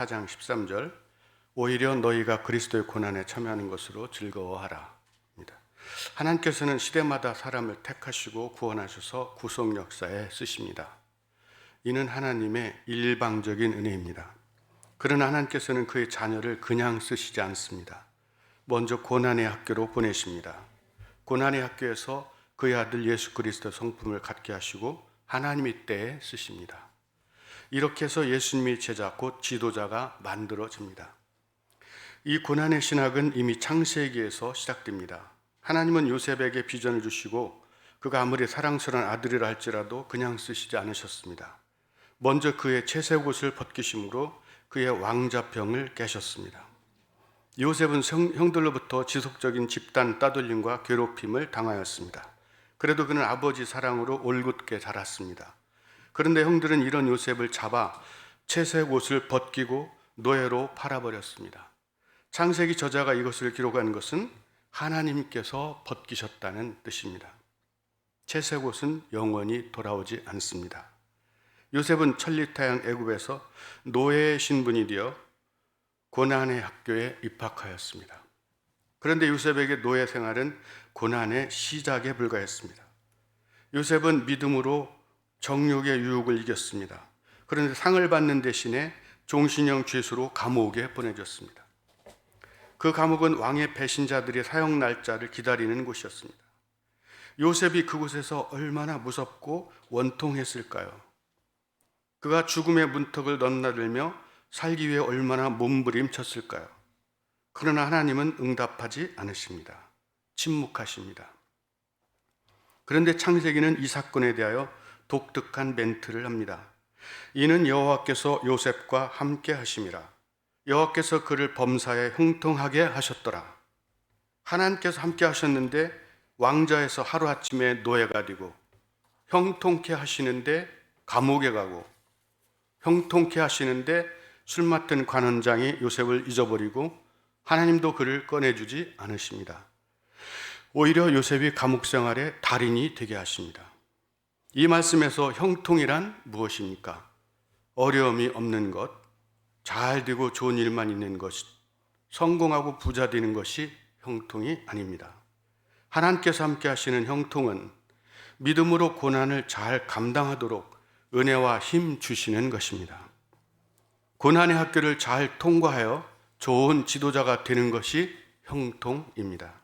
4장 13절 오히려 너희가 그리스도의 고난에 참여하는 것으로 즐거워하라. 하나님께서는 시대마다 사람을 택하시고 구원하셔서 구속 역사에 쓰십니다. 이는 하나님의 일방적인 은혜입니다. 그러나 하나님께서는 그의 자녀를 그냥 쓰시지 않습니다. 먼저 고난의 학교로 보내십니다. 고난의 학교에서 그의 아들 예수 그리스도 성품을 갖게 하시고 하나님의 때에 쓰십니다. 이렇게 해서 예수님의 제자 곧 지도자가 만들어집니다. 이 고난의 신학은 이미 창세기에서 시작됩니다. 하나님은 요셉에게 비전을 주시고 그가 아무리 사랑스러운 아들이라 할지라도 그냥 쓰시지 않으셨습니다. 먼저 그의 채색옷을 벗기심으로 그의 왕자병을 깨셨습니다. 요셉은 형들로부터 지속적인 집단 따돌림과 괴롭힘을 당하였습니다. 그래도 그는 아버지 사랑으로 올곧게 자랐습니다. 그런데 형들은 이런 요셉을 잡아 채색옷을 벗기고 노예로 팔아버렸습니다. 창세기 저자가 이것을 기록한 것은 하나님께서 벗기셨다는 뜻입니다. 채색옷은 영원히 돌아오지 않습니다. 요셉은 천리타양 애굽에서 노예의 신분이 되어 고난의 학교에 입학하였습니다. 그런데 요셉에게 노예 생활은 고난의 시작에 불과했습니다. 요셉은 믿음으로 정욕의 유혹을 이겼습니다. 그런데 상을 받는 대신에 종신형 죄수로 감옥에 보내졌습니다. 그 감옥은 왕의 배신자들의 사형 날짜를 기다리는 곳이었습니다. 요셉이 그곳에서 얼마나 무섭고 원통했을까요? 그가 죽음의 문턱을 넘나들며 살기 위해 얼마나 몸부림쳤을까요? 그러나 하나님은 응답하지 않으십니다. 침묵하십니다. 그런데 창세기는 이 사건에 대하여 독특한 멘트를 합니다. 이는 여호와께서 요셉과 함께 하심이라. 여호와께서 그를 범사에 형통하게 하셨더라. 하나님께서 함께 하셨는데 왕자에서 하루아침에 노예가 되고, 형통케 하시는데 감옥에 가고, 형통케 하시는데 술 맡은 관원장이 요셉을 잊어버리고 하나님도 그를 꺼내주지 않으십니다. 오히려 요셉이 감옥 생활의 달인이 되게 하십니다. 이 말씀에서 형통이란 무엇입니까? 어려움이 없는 것, 잘 되고 좋은 일만 있는 것, 성공하고 부자 되는 것이 형통이 아닙니다. 하나님께서 함께 하시는 형통은 믿음으로 고난을 잘 감당하도록 은혜와 힘 주시는 것입니다. 고난의 학교를 잘 통과하여 좋은 지도자가 되는 것이 형통입니다.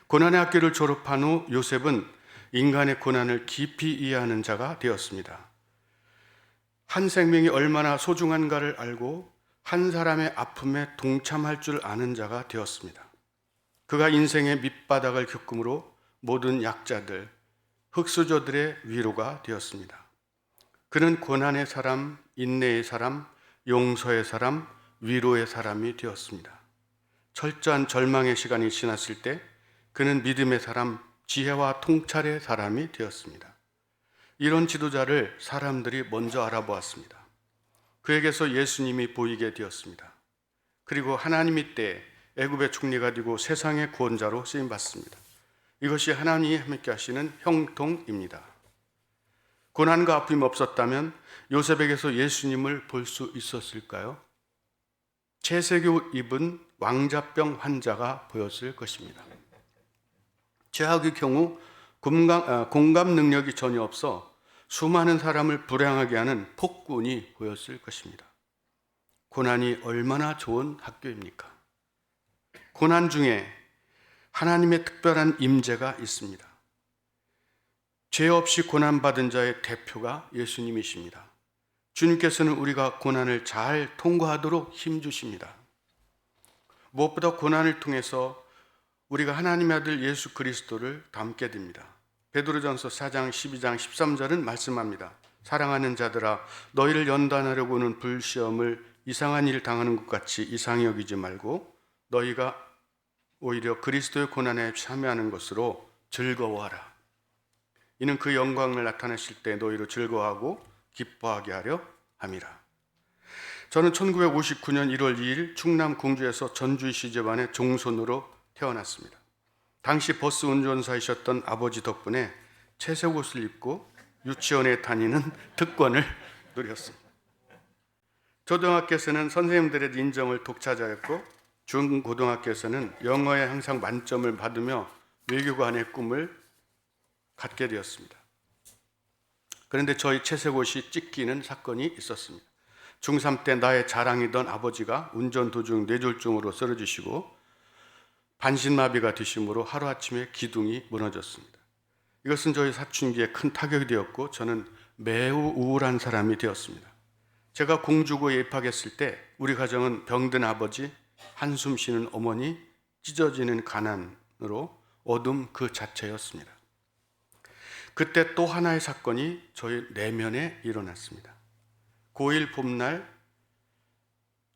고난의 학교를 졸업한 후 요셉은 인간의 고난을 깊이 이해하는 자가 되었습니다. 한 생명이 얼마나 소중한가를 알고 한 사람의 아픔에 동참할 줄 아는 자가 되었습니다. 그가 인생의 밑바닥을 겪음으로 모든 약자들, 흙수저들의 위로가 되었습니다. 그는 고난의 사람, 인내의 사람, 용서의 사람, 위로의 사람이 되었습니다. 철저한 절망의 시간이 지났을 때 그는 믿음의 사람, 지혜와 통찰의 사람이 되었습니다. 이런 지도자를 사람들이 먼저 알아보았습니다. 그에게서 예수님이 보이게 되었습니다. 그리고 하나님의 때에 애굽의 총리가 되고 세상의 구원자로 쓰임받습니다. 이것이 하나님이 함께 하시는 형통입니다. 고난과 아픔이 없었다면 요셉에게서 예수님을 볼 수 있었을까요? 채색옷 입은 왕자병 환자가 보였을 것입니다. 죄악의 경우 공감 능력이 전혀 없어 수많은 사람을 불행하게 하는 폭군이 보였을 것입니다. 고난이 얼마나 좋은 학교입니까? 고난 중에 하나님의 특별한 임재가 있습니다. 죄 없이 고난받은 자의 대표가 예수님이십니다. 주님께서는 우리가 고난을 잘 통과하도록 힘주십니다. 무엇보다 고난을 통해서 우리가 하나님의 아들 예수 그리스도를 닮게 됩니다. 베드로전서 4장 12장 13절은 말씀합니다. 사랑하는 자들아 너희를 연단하려고 오는 불시험을 이상한 일 당하는 것 같이 이상히 여기지 말고 너희가 오히려 그리스도의 고난에 참여하는 것으로 즐거워하라. 이는 그 영광을 나타내실 때 너희로 즐거워하고 기뻐하게 하려 함이라. 저는 1959년 1월 2일 충남 공주에서 전주시 집안의 종손으로 태어났습니다. 당시 버스 운전사이셨던 아버지 덕분에 채색옷을 입고 유치원에 다니는 특권을 누렸습니다. 초등학교에서는 선생님들의 인정을 독차지하였고 중고등학교에서는 영어에 항상 만점을 받으며 외교관의 꿈을 갖게 되었습니다. 그런데 저희 채색옷이 찢기는 사건이 있었습니다. 중3 때 나의 자랑이던 아버지가 운전 도중 뇌졸중으로 쓰러지시고 반신마비가 되심으로 하루아침에 기둥이 무너졌습니다. 이것은 저희 사춘기에 큰 타격이 되었고 저는 매우 우울한 사람이 되었습니다. 제가 공주고에 입학했을 때 우리 가정은 병든 아버지, 한숨 쉬는 어머니, 찢어지는 가난으로 어둠 그 자체였습니다. 그때 또 하나의 사건이 저희 내면에 일어났습니다. 고1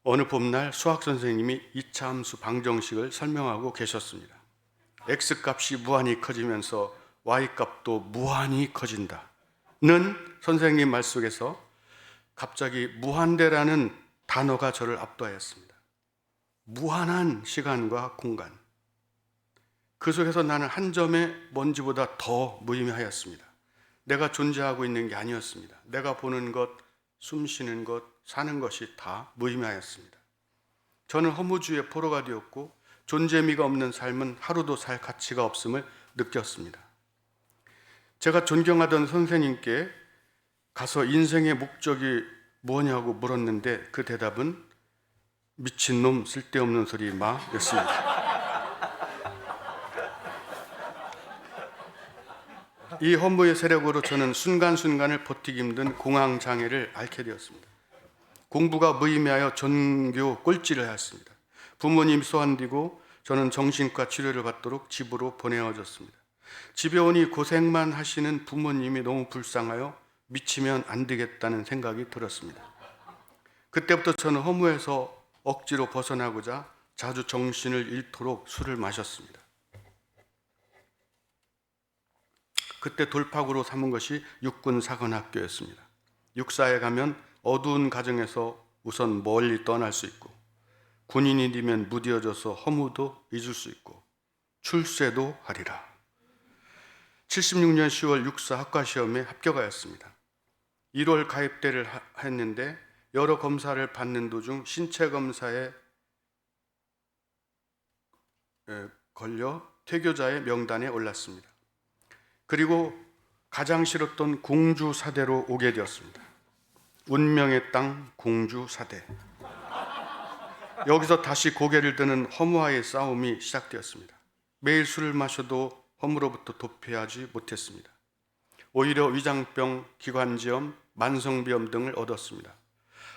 어느 봄날 수학 선생님이 2차 함수 방정식을 설명하고 계셨습니다. X값이 무한히 커지면서 Y값도 무한히 커진다는 선생님 말 속에서 갑자기 무한대라는 단어가 저를 압도하였습니다. 무한한 시간과 공간. 그 속에서 나는 한 점의 먼지보다 더 무의미하였습니다. 내가 존재하고 있는 게 아니었습니다. 내가 보는 것, 숨 쉬는 것, 사는 것이 다 무의미하였습니다. 저는 허무주의의 포로가 되었고 존재미가 없는 삶은 하루도 살 가치가 없음을 느꼈습니다. 제가 존경하던 선생님께 가서 인생의 목적이 뭐냐고 물었는데 그 대답은 미친놈 쓸데없는 소리 마 였습니다. 이 허무의 세력으로 저는 순간순간을 버티기 힘든 공황장애를 앓게 되었습니다. 공부가 무의미하여 전교 꼴찌를 하였습니다. 부모님 소환되고 저는 정신과 치료를 받도록 집으로 보내어졌습니다. 집에 오니 고생만 하시는 부모님이 너무 불쌍하여 미치면 안 되겠다는 생각이 들었습니다. 그때부터 저는 허무에서 억지로 벗어나고자 자주 정신을 잃도록 술을 마셨습니다. 그때 돌파구로 삼은 것이 육군사관학교였습니다. 육사에 가면 어두운 가정에서 우선 멀리 떠날 수 있고 군인이 되면 무뎌져서 허무도 잊을 수 있고 출세도 하리라. 76년 10월 육사 학과시험에 합격하였습니다. 1월 가입대를 했는데 여러 검사를 받는 도중 신체검사에 걸려 퇴교자의 명단에 올랐습니다. 그리고 가장 싫었던 공주사대로 오게 되었습니다. 운명의 땅 공주사대. 여기서 다시 고개를 드는 허무와의 싸움이 시작되었습니다. 매일 술을 마셔도 허무로부터 도피하지 못했습니다. 오히려 위장병, 기관지염, 만성비염 등을 얻었습니다.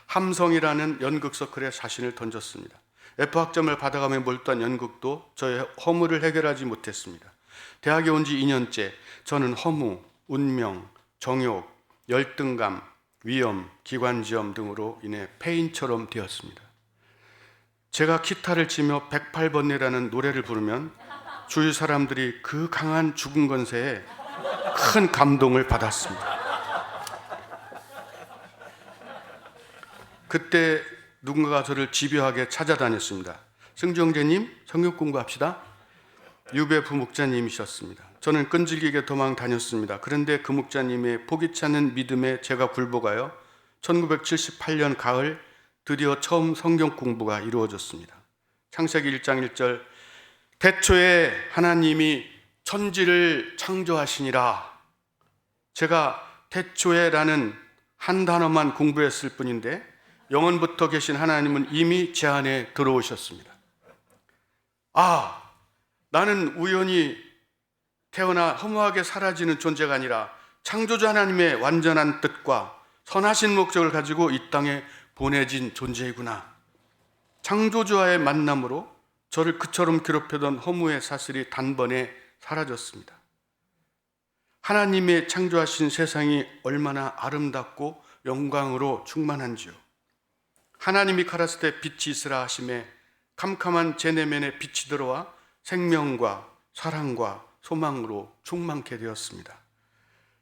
함성이라는 연극 서클에 자신을 던졌습니다. F학점을 받아가며 몰두한 연극도 저의 허무를 해결하지 못했습니다. 대학에 온 지 2년째 저는 허무, 운명, 정욕, 열등감, 위염, 기관지염 등으로 인해 폐인처럼 되었습니다. 제가 기타를 치며 108번이라는 노래를 부르면 주위 사람들이 그 강한 죽은 건세에 큰 감동을 받았습니다. 그때 누군가가 저를 집요하게 찾아다녔습니다. 승정재님, 성경 공부합시다. 유배 부목자님이셨습니다. 저는 끈질기게 도망 다녔습니다. 그런데 그 목자님의 포기치 않는 믿음에 제가 굴복하여 1978년 가을 드디어 처음 성경 공부가 이루어졌습니다. 창세기 1장 1절 태초에 하나님이 천지를 창조하시니라. 제가 태초에라는 한 단어만 공부했을 뿐인데 영원부터 계신 하나님은 이미 제 안에 들어오셨습니다. 나는 우연히 태어나 허무하게 사라지는 존재가 아니라 창조주 하나님의 완전한 뜻과 선하신 목적을 가지고 이 땅에 보내진 존재이구나. 창조주와의 만남으로 저를 그처럼 괴롭히던 허무의 사슬이 단번에 사라졌습니다. 하나님의 창조하신 세상이 얼마나 아름답고 영광으로 충만한지요. 하나님이 가라사대 때 빛이 있으라 하심에 캄캄한 제 내면에 빛이 들어와 생명과 사랑과 소망으로 충만케 되었습니다.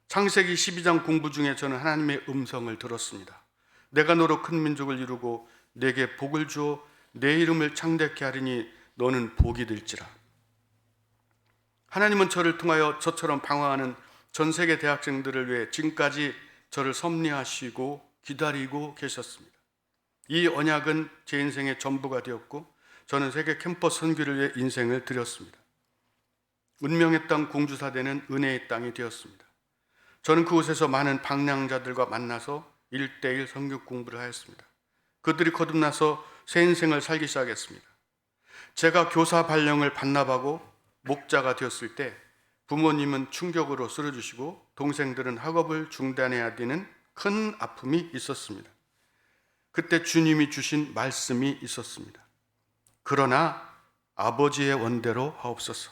창세기 12장 공부 중에 저는 하나님의 음성을 들었습니다. 내가 너로 큰 민족을 이루고 내게 복을 주어 내 이름을 창대케 하리니 너는 복이 될지라. 하나님은 저를 통하여 저처럼 방황하는 전 세계 대학생들을 위해 지금까지 저를 섭리하시고 기다리고 계셨습니다. 이 언약은 제 인생의 전부가 되었고 저는 세계 캠퍼스 선교를 위해 인생을 드렸습니다. 운명의 땅 공주사대는 은혜의 땅이 되었습니다. 저는 그곳에서 많은 방랑자들과 만나서 1:1 선교 공부를 하였습니다. 그들이 거듭나서 새 인생을 살기 시작했습니다. 제가 교사 발령을 반납하고 목자가 되었을 때 부모님은 충격으로 쓰러지시고 동생들은 학업을 중단해야 되는 큰 아픔이 있었습니다. 그때 주님이 주신 말씀이 있었습니다. 그러나 아버지의 원대로 하옵소서.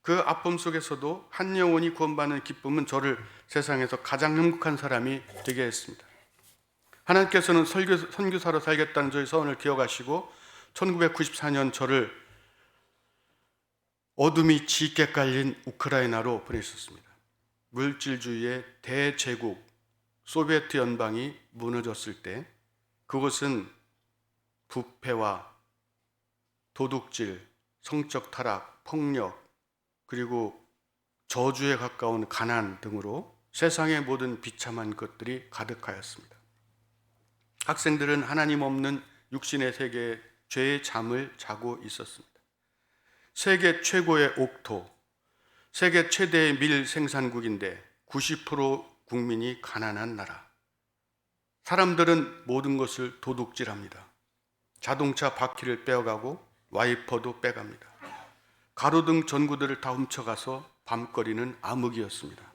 그 아픔 속에서도 한 영혼이 구원받는 기쁨은 저를 세상에서 가장 행복한 사람이 되게 했습니다. 하나님께서는 선교사로 살겠다는 저의 서원을 기억하시고 1994년 저를 어둠이 짙게 깔린 우크라이나로 보내셨습니다. 물질주의의 대제국 소비에트 연방이 무너졌을 때 그곳은 부패와 도둑질, 성적 타락, 폭력, 그리고 저주에 가까운 가난 등으로 세상의 모든 비참한 것들이 가득하였습니다. 학생들은 하나님 없는 육신의 세계에 죄의 잠을 자고 있었습니다. 세계 최고의 옥토, 세계 최대의 밀 생산국인데 90% 국민이 가난한 나라. 사람들은 모든 것을 도둑질합니다. 자동차 바퀴를 빼어가고 와이퍼도 빼갑니다. 가로등 전구들을 다 훔쳐가서 밤거리는 암흑이었습니다.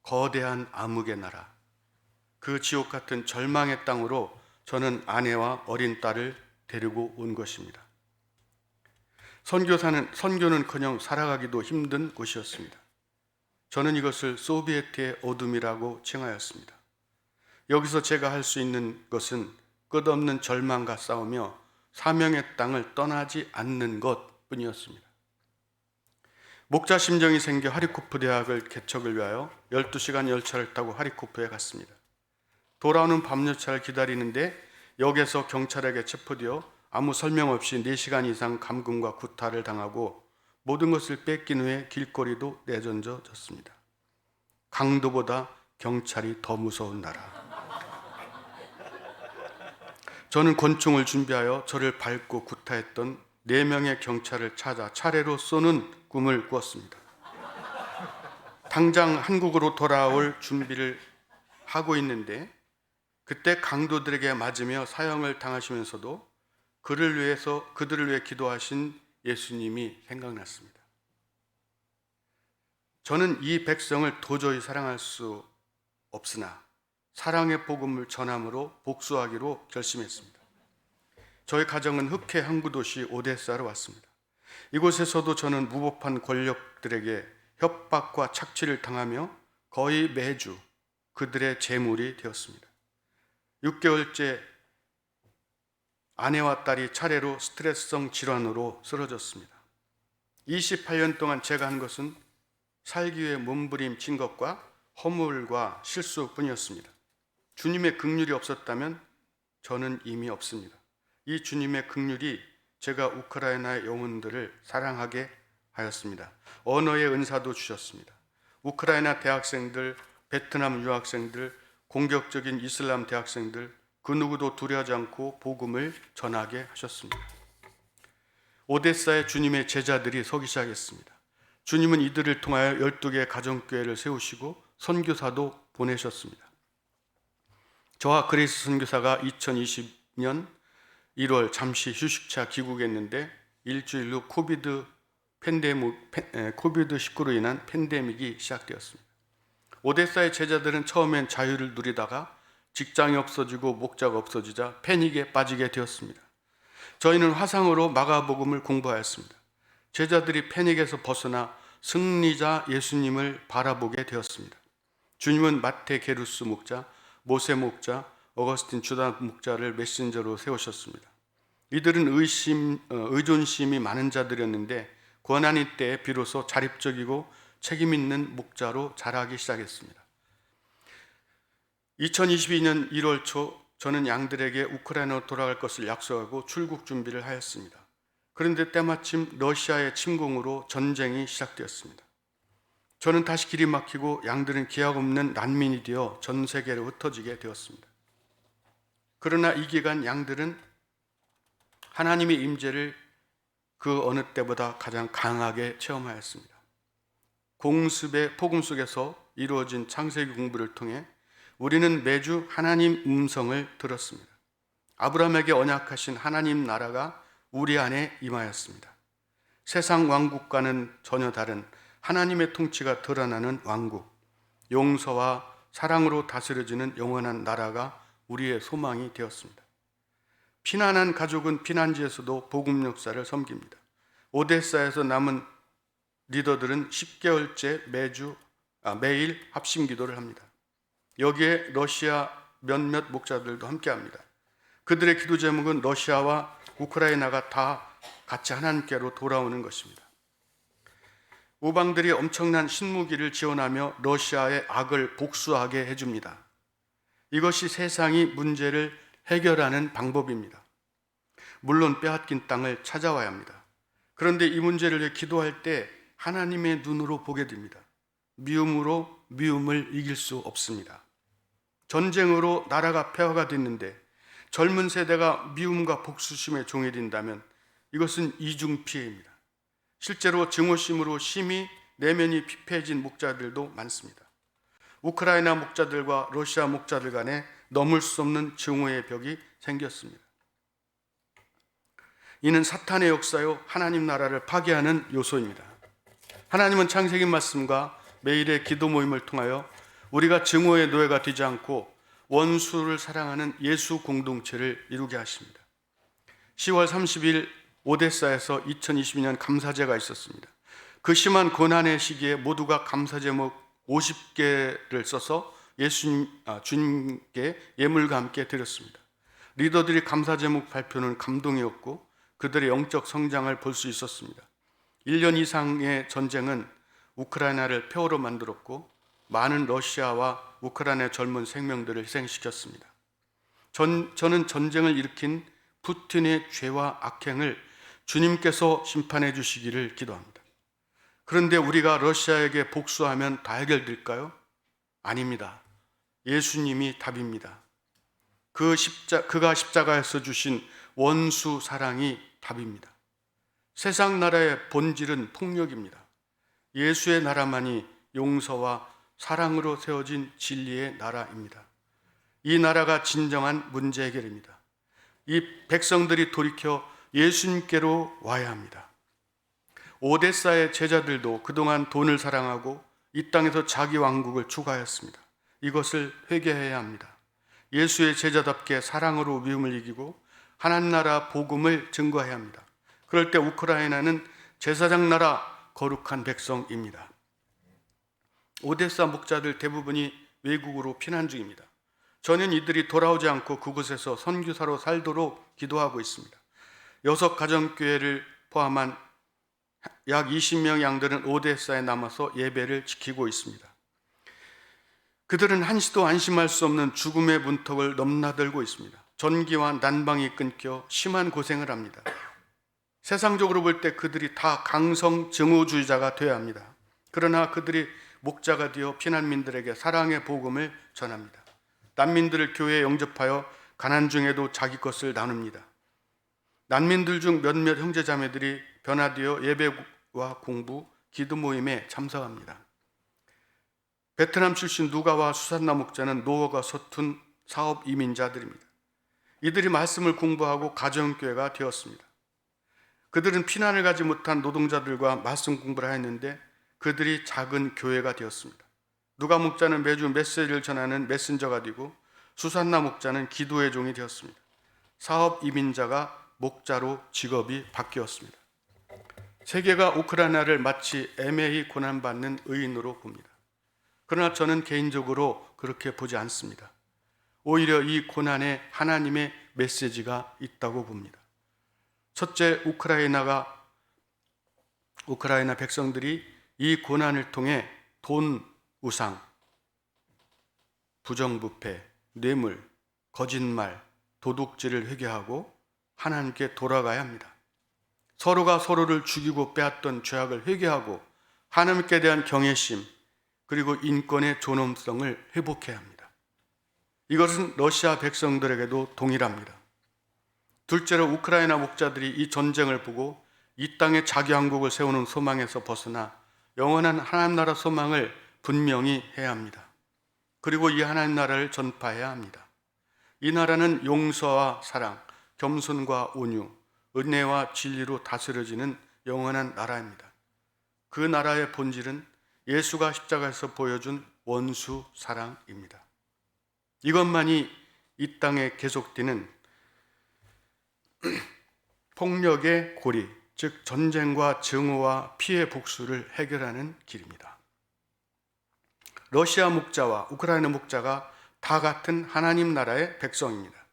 거대한 암흑의 나라, 그 지옥 같은 절망의 땅으로 저는 아내와 어린 딸을 데리고 온 것입니다. 선교는커녕 살아가기도 힘든 곳이었습니다. 저는 이것을 소비에트의 어둠이라고 칭하였습니다. 여기서 제가 할 수 있는 것은 끝없는 절망과 싸우며 사명의 땅을 떠나지 않는 것뿐이었습니다. 목자 심정이 생겨 하리코프 대학을 개척을 위하여 12시간 열차를 타고 하리코프에 갔습니다. 돌아오는 밤열차를 기다리는데 역에서 경찰에게 체포되어 아무 설명 없이 4시간 이상 감금과 구타를 당하고 모든 것을 뺏긴 후에 길거리도 내던져졌습니다. 강도보다 경찰이 더 무서운 나라. 저는 권총을 준비하여 저를 밟고 구타했던 4명의 경찰을 찾아 차례로 쏘는 꿈을 꾸었습니다. 당장 한국으로 돌아올 준비를 하고 있는데 그때 강도들에게 맞으며 사형을 당하시면서도 그들을 위해 기도하신 예수님이 생각났습니다. 저는 이 백성을 도저히 사랑할 수 없으나 사랑의 복음을 전함으로 복수하기로 결심했습니다. 저희 가정은 흑해 항구 도시 오데사로 왔습니다. 이곳에서도 저는 무법한 권력들에게 협박과 착취를 당하며 거의 매주 그들의 제물이 되었습니다. 6개월째 아내와 딸이 차례로 스트레스성 질환으로 쓰러졌습니다. 28년 동안 제가 한 것은 살기 위해 몸부림친 것과 허물과 실수뿐이었습니다. 주님의 긍휼이 없었다면 저는 이미 없습니다. 이 주님의 긍휼이 제가 우크라이나의 영혼들을 사랑하게 하였습니다. 언어의 은사도 주셨습니다. 우크라이나 대학생들, 베트남 유학생들, 공격적인 이슬람 대학생들, 그 누구도 두려워하지 않고 복음을 전하게 하셨습니다. 오데사에 주님의 제자들이 서기 시작했습니다. 주님은 이들을 통하여 12개의 가정교회를 세우시고 선교사도 보내셨습니다. 저와 그레이스 선교사가 2020년 1월 잠시 휴식차 귀국했는데 일주일 후 코비드19로 인한 팬데믹이 시작되었습니다. 오데사의 제자들은 처음엔 자유를 누리다가 직장이 없어지고 목자가 없어지자 패닉에 빠지게 되었습니다. 저희는 화상으로 마가복음을 공부하였습니다. 제자들이 패닉에서 벗어나 승리자 예수님을 바라보게 되었습니다. 주님은 마태 게루스 목자, 모세 목자, 어거스틴 주다 목자를 메신저로 세우셨습니다. 이들은 의존심이 많은 자들이었는데 고난의 때에 비로소 자립적이고 책임 있는 목자로 자라기 시작했습니다. 2022년 1월 초 저는 양들에게 우크라이나로 돌아갈 것을 약속하고 출국 준비를 하였습니다. 그런데 때마침 러시아의 침공으로 전쟁이 시작되었습니다. 저는 다시 길이 막히고 양들은 기약 없는 난민이 되어 전 세계로 흩어지게 되었습니다. 그러나 이 기간 양들은 하나님의 임재를 그 어느 때보다 가장 강하게 체험하였습니다. 공습의 복음 속에서 이루어진 창세기 공부를 통해 우리는 매주 하나님 음성을 들었습니다. 아브라함에게 언약하신 하나님 나라가 우리 안에 임하였습니다. 세상 왕국과는 전혀 다른 하나님의 통치가 드러나는 왕국, 용서와 사랑으로 다스려지는 영원한 나라가 우리의 소망이 되었습니다. 피난한 가족은 피난지에서도 복음 역사를 섬깁니다. 오데사에서 남은 리더들은 10개월째 매일 합심 기도를 합니다. 여기에 러시아 몇몇 목자들도 함께합니다. 그들의 기도 제목은 러시아와 우크라이나가 다 같이 하나님께로 돌아오는 것입니다. 우방들이 엄청난 신무기를 지원하며 러시아의 악을 복수하게 해줍니다. 이것이 세상이 문제를 해결하는 방법입니다. 물론 빼앗긴 땅을 찾아와야 합니다. 그런데 이 문제를 위해 기도할 때 하나님의 눈으로 보게 됩니다. 미움으로 미움을 이길 수 없습니다. 전쟁으로 나라가 폐허가 됐는데 젊은 세대가 미움과 복수심에 종이 된다면 이것은 이중피해입니다. 실제로 증오심으로 심히 내면이 피폐해진 목자들도 많습니다. 우크라이나 목자들과 러시아 목자들 간에 넘을 수 없는 증오의 벽이 생겼습니다. 이는 사탄의 역사요 하나님 나라를 파괴하는 요소입니다. 하나님은 창세기 말씀과 매일의 기도 모임을 통하여 우리가 증오의 노예가 되지 않고 원수를 사랑하는 예수 공동체를 이루게 하십니다. 10월 30일 오데사에서 2022년 감사제가 있었습니다. 그 심한 고난의 시기에 모두가 감사 제목 50개를 써서 주님께 예물과 함께 드렸습니다. 리더들이 감사 제목 발표는 감동이었고 그들의 영적 성장을 볼 수 있었습니다. 1년 이상의 전쟁은 우크라이나를 폐허로 만들었고 많은 러시아와 우크라이나의 젊은 생명들을 희생시켰습니다. 저는 전쟁을 일으킨 푸틴의 죄와 악행을 주님께서 심판해 주시기를 기도합니다. 그런데 우리가 러시아에게 복수하면 다 해결될까요? 아닙니다. 예수님이 답입니다. 그가 십자가에서 주신 원수 사랑이 답입니다. 세상 나라의 본질은 폭력입니다. 예수의 나라만이 용서와 사랑으로 세워진 진리의 나라입니다. 이 나라가 진정한 문제 해결입니다. 이 백성들이 돌이켜 예수님께로 와야 합니다. 오데사의 제자들도 그동안 돈을 사랑하고 이 땅에서 자기 왕국을 추구하였습니다. 이것을 회개해야 합니다. 예수의 제자답게 사랑으로 미움을 이기고 하나님 나라 복음을 증거해야 합니다. 그럴 때 우크라이나는 제사장 나라 거룩한 백성입니다. 오데사 목자들 대부분이 외국으로 피난 중입니다. 저는 이들이 돌아오지 않고 그곳에서 선교사로 살도록 기도하고 있습니다. 6가정교회를 포함한 약 20명 양들은 오데사에 남아서 예배를 지키고 있습니다. 그들은 한시도 안심할 수 없는 죽음의 문턱을 넘나들고 있습니다. 전기와 난방이 끊겨 심한 고생을 합니다. 세상적으로 볼 때 그들이 다 강성 증오주의자가 되어야 합니다. 그러나 그들이 목자가 되어 피난민들에게 사랑의 복음을 전합니다. 난민들을 교회에 영접하여 가난 중에도 자기 것을 나눕니다. 난민들 중 몇몇 형제자매들이 변화되어 예배와 공부, 기도 모임에 참석합니다. 베트남 출신 누가와 수산나 목자는 노후가 서툰 사업 이민자들입니다. 이들이 말씀을 공부하고 가정교회가 되었습니다. 그들은 피난을 가지 못한 노동자들과 말씀 공부를 하였는데 그들이 작은 교회가 되었습니다. 누가 목자는 매주 메시지를 전하는 메신저가 되고 수산나 목자는 기도의 종이 되었습니다. 사업 이민자가 목자로 직업이 바뀌었습니다. 세계가 우크라이나를 마치 애매히 고난받는 의인으로 봅니다. 그러나 저는 개인적으로 그렇게 보지 않습니다. 오히려 이 고난에 하나님의 메시지가 있다고 봅니다. 첫째, 우크라이나 백성들이 이 고난을 통해 돈, 우상, 부정부패, 뇌물, 거짓말, 도둑질을 회개하고 하나님께 돌아가야 합니다. 서로가 서로를 죽이고 빼앗던 죄악을 회개하고 하나님께 대한 경외심 그리고 인권의 존엄성을 회복해야 합니다. 이것은 러시아 백성들에게도 동일합니다. 둘째로 우크라이나 목자들이 이 전쟁을 보고 이 땅에 자기 왕국을 세우는 소망에서 벗어나 영원한 하나님 나라 소망을 분명히 해야 합니다. 그리고 이 하나님 나라를 전파해야 합니다. 이 나라는 용서와 사랑, 겸손과 온유, 은혜와 진리로 다스려지는 영원한 나라입니다. 그 나라의 본질은 예수가 십자가에서 보여준 원수 사랑입니다. 이것만이 이 땅에 계속되는 폭력의 고리, 즉 전쟁과 증오와 피해 복수를 해결하는 길입니다. 러시아 목자와 우크라이나 목자가 다 같은 하나님 나라의 백성입니다.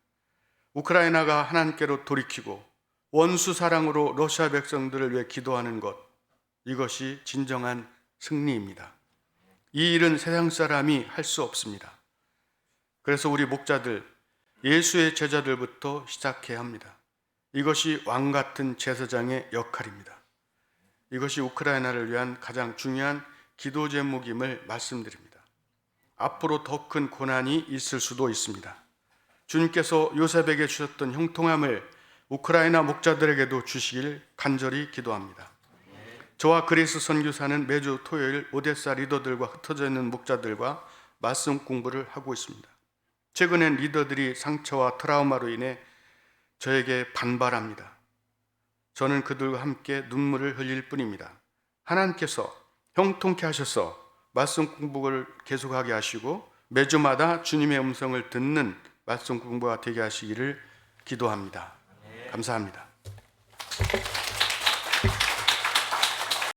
우크라이나가 하나님께로 돌이키고 원수 사랑으로 러시아 백성들을 위해 기도하는 것, 이것이 진정한 승리입니다. 이 일은 세상 사람이 할 수 없습니다. 그래서 우리 목자들, 예수의 제자들부터 시작해야 합니다. 이것이 왕 같은 제사장의 역할입니다. 이것이 우크라이나를 위한 가장 중요한 기도 제목임을 말씀드립니다. 앞으로 더 큰 고난이 있을 수도 있습니다. 주님께서 요셉에게 주셨던 형통함을 우크라이나 목자들에게도 주시길 간절히 기도합니다. 저와 그리스 선교사는 매주 토요일 오데사 리더들과 흩어져 있는 목자들과 말씀 공부를 하고 있습니다. 최근엔 리더들이 상처와 트라우마로 인해 저에게 반발합니다. 저는 그들과 함께 눈물을 흘릴 뿐입니다. 하나님께서 형통케 하셔서 말씀 공부를 계속하게 하시고 매주마다 주님의 음성을 듣는 말씀 공부가 되게 하시기를 기도합니다. 감사합니다.